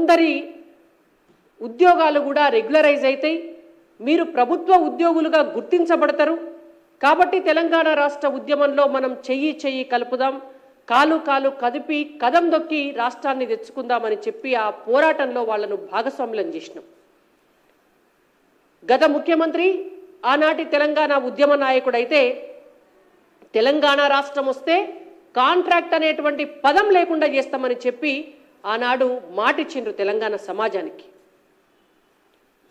అందరి ఉద్యోగాలు కూడా రెగ్యులరైజ్ అవుతాయి, మీరు ప్రభుత్వ ఉద్యోగులుగా గుర్తించబడతారు. కాబట్టి తెలంగాణ రాష్ట్ర ఉద్యమంలో మనం చెయ్యి చెయ్యి కలుపుదాం, కాలు కాలు కదిపి కదం దొక్కి రాష్ట్రాన్ని తెచ్చుకుందామని చెప్పి ఆ పోరాటంలో వాళ్ళను భాగస్వాములను చేసినాం. గత ముఖ్యమంత్రి ఆనాటి తెలంగాణ ఉద్యమ నాయకుడైతే తెలంగాణ రాష్ట్రం వస్తే కాంట్రాక్ట్ అనేటువంటి పదం లేకుండా చేస్తామని చెప్పి ఆనాడు మాటిచ్చిండ్రు తెలంగాణ సమాజానికి.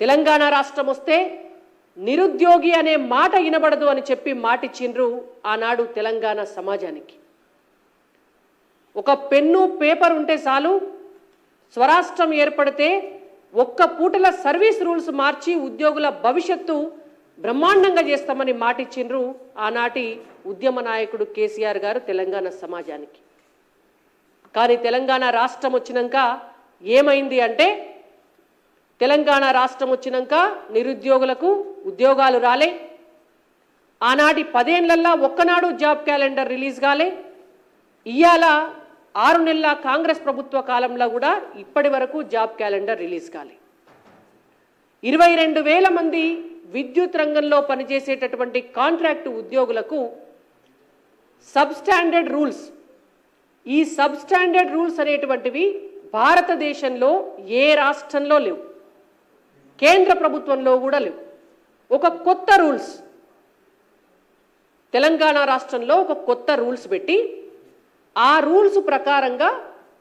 తెలంగాణ రాష్ట్రం వస్తే నిరుద్యోగి అనే మాట వినబడదు అని చెప్పి మాటిచ్చిండ్రు ఆనాడు తెలంగాణ సమాజానికి. ఒక పెన్ను పేపర్ ఉంటే చాలు, స్వరాష్ట్రం ఏర్పడితే ఒక్క పూటల సర్వీస్ రూల్స్ మార్చి ఉద్యోగుల భవిష్యత్తు బ్రహ్మాండంగా చేస్తామని మాటిచ్చిండ్రు ఆనాటి ఉద్యమ నాయకుడు కేసీఆర్ గారు తెలంగాణ సమాజానికి. కానీ తెలంగాణ రాష్ట్రం వచ్చినాక ఏమైంది అంటే, తెలంగాణ రాష్ట్రం వచ్చినాక నిరుద్యోగులకు ఉద్యోగాలు రాలే. ఆనాటి 10 ఏళ్లల్లో ఒక్కనాడు జాబ్ క్యాలెండర్ రిలీజ్ కాలే. ఇవాళ 6 నెలల కాంగ్రెస్ ప్రభుత్వ కాలంలో కూడా ఇప్పటి వరకు జాబ్ క్యాలెండర్ రిలీజ్ కాలే. 22,000 మంది విద్యుత్ రంగంలో పనిచేసేటటువంటి కాంట్రాక్టు ఉద్యోగులకు సబ్స్టాండర్డ్ రూల్స్, ఈ సబ్స్టాండర్డ్ రూల్స్ అనేటువంటివి భారతదేశంలో ఏ రాష్ట్రంలో లేవు, కేంద్ర ప్రభుత్వంలో కూడా లేవు. ఒక కొత్త రూల్స్ తెలంగాణ రాష్ట్రంలో ఒక కొత్త రూల్స్ పెట్టి ఆ రూల్స్ ప్రకారంగా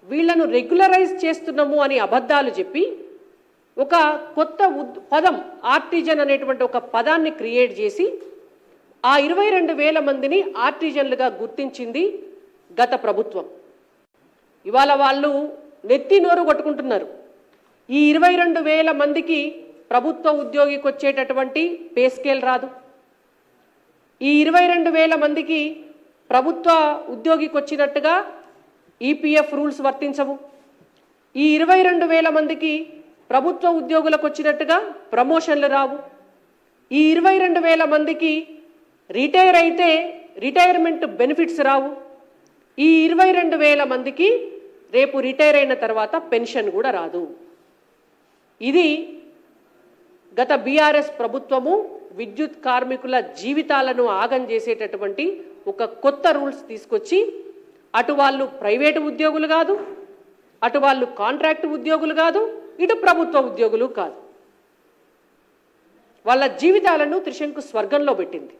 వీళ్లను రెగ్యులరైజ్ చేస్తున్నాము అని అబద్ధాలు చెప్పి ఒక కొత్త పదం ఆర్టిజన్ అనేటువంటి ఒక పదాన్ని క్రియేట్ చేసి ఆ 22,000 మందిని ఆర్టిజన్లుగా గుర్తించింది గత ప్రభుత్వం. ఇవాళ వాళ్ళు నెత్తి నోరు కొట్టుకుంటున్నారు. ఈ 22,000 మందికి ప్రభుత్వ ఉద్యోగికి వచ్చేటటువంటి పే స్కేల్ రాదు. ఈ 22,000 మందికి ప్రభుత్వ ఉద్యోగికి వచ్చినట్టుగా ఈపీఎఫ్ రూల్స్ వర్తించవు. ఈ 22,000 మందికి ప్రభుత్వ ఉద్యోగులకు వచ్చినట్టుగా ప్రమోషన్లు రావు. ఈ 22,000 మందికి రిటైర్ అయితే రిటైర్మెంట్ బెనిఫిట్స్ రావు. ఈ 22,000 మందికి రేపు రిటైర్ అయిన తర్వాత పెన్షన్ కూడా రాదు. ఇది గత బీఆర్ఎస్ ప్రభుత్వము విద్యుత్ కార్మికుల జీవితాలను ఆగం చేసేటటువంటి ఒక కొత్త రూల్స్ తీసుకొచ్చి అటు వాళ్ళు ప్రైవేటు ఉద్యోగులు కాదు, అటు వాళ్ళు కాంట్రాక్ట్ ఉద్యోగులు కాదు, ఇటు ప్రభుత్వ ఉద్యోగులు కాదు, వాళ్ళ జీవితాలను త్రిశంకు స్వర్గంలో పెట్టింది.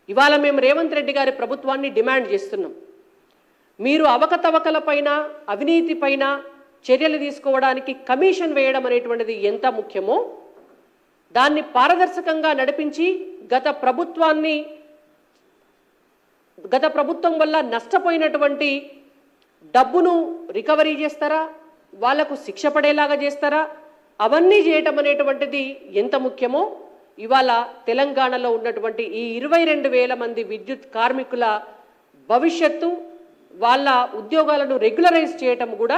ఇవాళ మేము రేవంత్ రెడ్డి గారి ప్రభుత్వాన్ని డిమాండ్ చేస్తున్నాం. మీరు అవకతవకలపైన అవినీతిపైన చర్యలు తీసుకోవడానికి కమిషన్ వేయడం అనేటువంటిది ఎంత ముఖ్యమో దాన్ని పారదర్శకంగా నడిపించి గత ప్రభుత్వం వల్ల నష్టపోయినటువంటి డబ్బును రికవరీ చేస్తారా, వాళ్లకు శిక్ష పడేలాగా చేస్తారా, అవన్నీ చేయటం అనేటువంటిది ఎంత ముఖ్యమో ఇవాళ తెలంగాణలో ఉన్నటువంటి ఈ 22,000 మంది విద్యుత్ కార్మికుల భవిష్యత్తు, వాళ్ళ ఉద్యోగాలను రెగ్యులరైజ్ చేయటం కూడా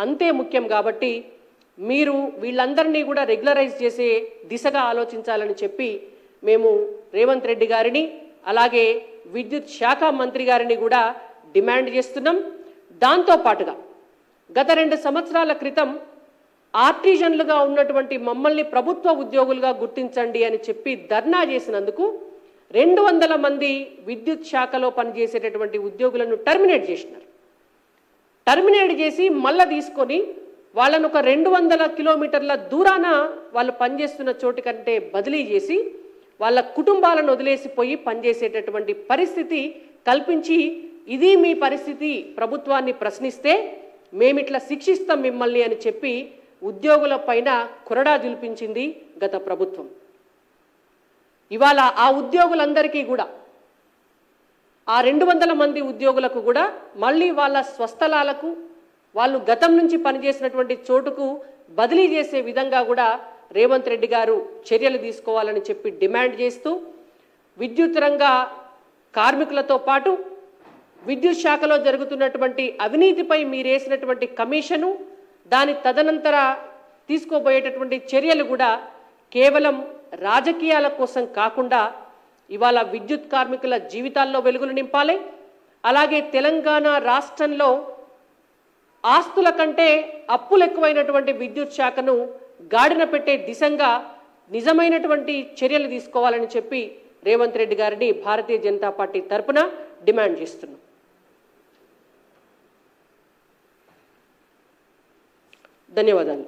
అంతే ముఖ్యం. కాబట్టి మీరు వీళ్ళందరినీ కూడా రెగ్యులరైజ్ చేసే దిశగా ఆలోచించాలని చెప్పి మేము రేవంత్ రెడ్డి గారిని అలాగే విద్యుత్ శాఖ మంత్రి గారిని కూడా డిమాండ్ చేస్తున్నాం. దాంతోపాటుగా గత 2 సంవత్సరాల క్రితం ఆర్టిజన్లుగా ఉన్నటువంటి మమ్మల్ని ప్రభుత్వ ఉద్యోగులుగా గుర్తించండి అని చెప్పి ధర్నా చేసినందుకు 200 మంది విద్యుత్ శాఖలో పనిచేసేటటువంటి ఉద్యోగులను టర్మినేట్ చేసినారు. టర్మినేట్ చేసి మళ్ళా తీసుకొని వాళ్ళను ఒక 200 కిలోమీటర్ల దూరాన వాళ్ళు పనిచేస్తున్న చోటు కంటే బదిలీ చేసి వాళ్ళ కుటుంబాలను వదిలేసిపోయి పనిచేసేటటువంటి పరిస్థితి కల్పించి, ఇది మీ పరిస్థితి, ప్రభుత్వాన్ని ప్రశ్నిస్తే మేమిట్లా శిక్షిస్తాం మిమ్మల్ని అని చెప్పి ఉద్యోగుల పైన కొరడా జుల్పించింది గత ప్రభుత్వం. ఇవాళ ఆ ఉద్యోగులందరికీ కూడా ఆ 200 మంది ఉద్యోగులకు కూడా మళ్ళీ వాళ్ళ స్వస్థలాలకు వాళ్ళు గతం నుంచి పనిచేసినటువంటి చోటుకు బదిలీ చేసే విధంగా కూడా రేవంత్ రెడ్డి గారు చర్యలు తీసుకోవాలని చెప్పి డిమాండ్ చేస్తూ విద్యుత్ రంగ కార్మికులతో పాటు విద్యుత్ శాఖలో జరుగుతున్నటువంటి అవినీతిపై మీరేసినటువంటి కమిషను, దాని తదనంతర తీసుకోబోయేటటువంటి చర్యలు కూడా కేవలం రాజకీయాల కోసం కాకుండా ఇవాళ విద్యుత్ కార్మికుల జీవితాల్లో వెలుగులు నింపాలి. అలాగే తెలంగాణ రాష్ట్రంలో ఆస్తుల కంటే అప్పులు ఎక్కువైనటువంటి విద్యుత్ శాఖను గాడిన పెట్టే దిశగా నిజమైనటువంటి చర్యలు తీసుకోవాలని చెప్పి రేవంత్ రెడ్డి గారిని భారతీయ జనతా పార్టీ తరపున డిమాండ్ చేస్తున్నాం. ధన్యవాదాలు.